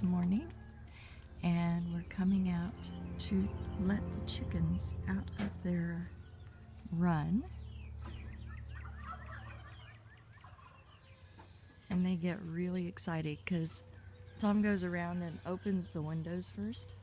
this morning, and we're coming out to let the chickens out of their run. And they get really excited because Tom goes around and opens the windows first.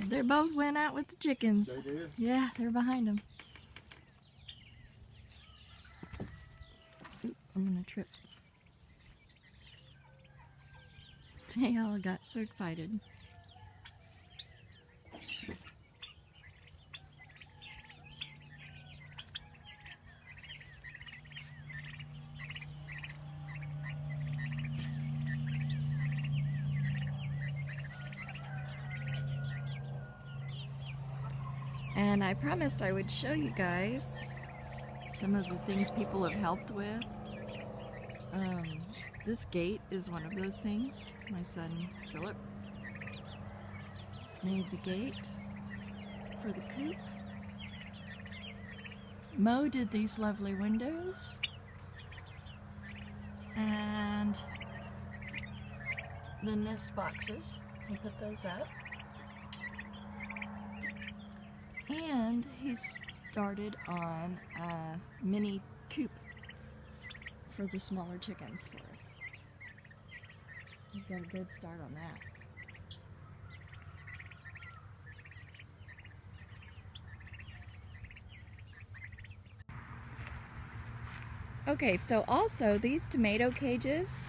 They both went out with the chickens. They did? Yeah, they're behind them. Oop, I'm gonna trip. They all got so excited. And I promised I would show you guys some of the things people have helped with. This gate is one of those things. My son Philip made the gate for the coop. Mo did these lovely windows. And the nest boxes, he put those up. And he started on a mini coop for the smaller chickens for us. He's got a good start on that. Okay, so also these tomato cages,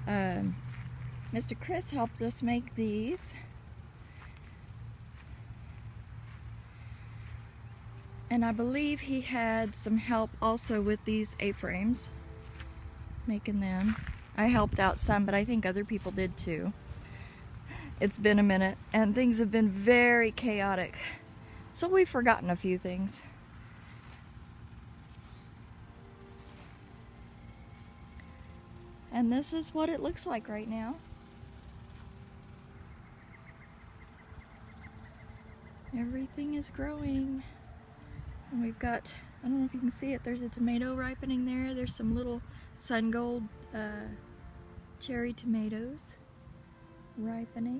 Mr. Chris helped us make these. And I believe he had some help also with these A-frames, making them. I helped out some, but I think other people did too. It's been a minute, and things have been very chaotic. So we've forgotten a few things. And this is what it looks like right now. Everything is growing. And we've got, I don't know if you can see it, there's a tomato ripening there. There's some little sun gold cherry tomatoes ripening.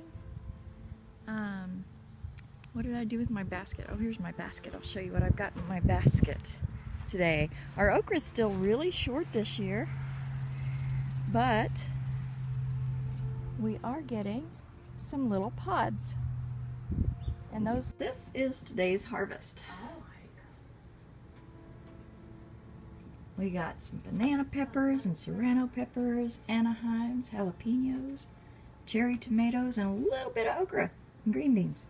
What did I do with my basket? Oh, here's my basket. I'll show you what I've got in my basket today. Our okra's still really short this year, but we are getting some little pods. And those, this is today's harvest. We got some banana peppers and serrano peppers, Anaheims, jalapenos, cherry tomatoes, and a little bit of okra and green beans.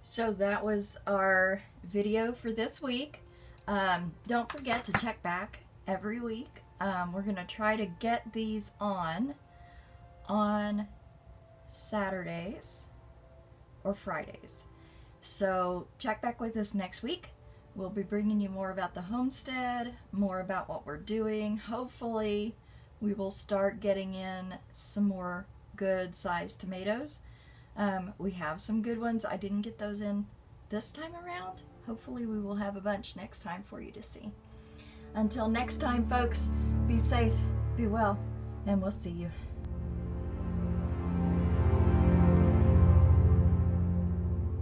So that was our video for this week. Don't forget to check back every week. We're going to try to get these on Saturdays or Fridays. So check back with us next week. We'll be bringing you more about the homestead, more about what we're doing. Hopefully we will start getting in some more good sized tomatoes. We have some good ones. I didn't get those in this time around. Hopefully we will have a bunch next time for you to see. Until next time, folks, be safe, be well, and we'll see you.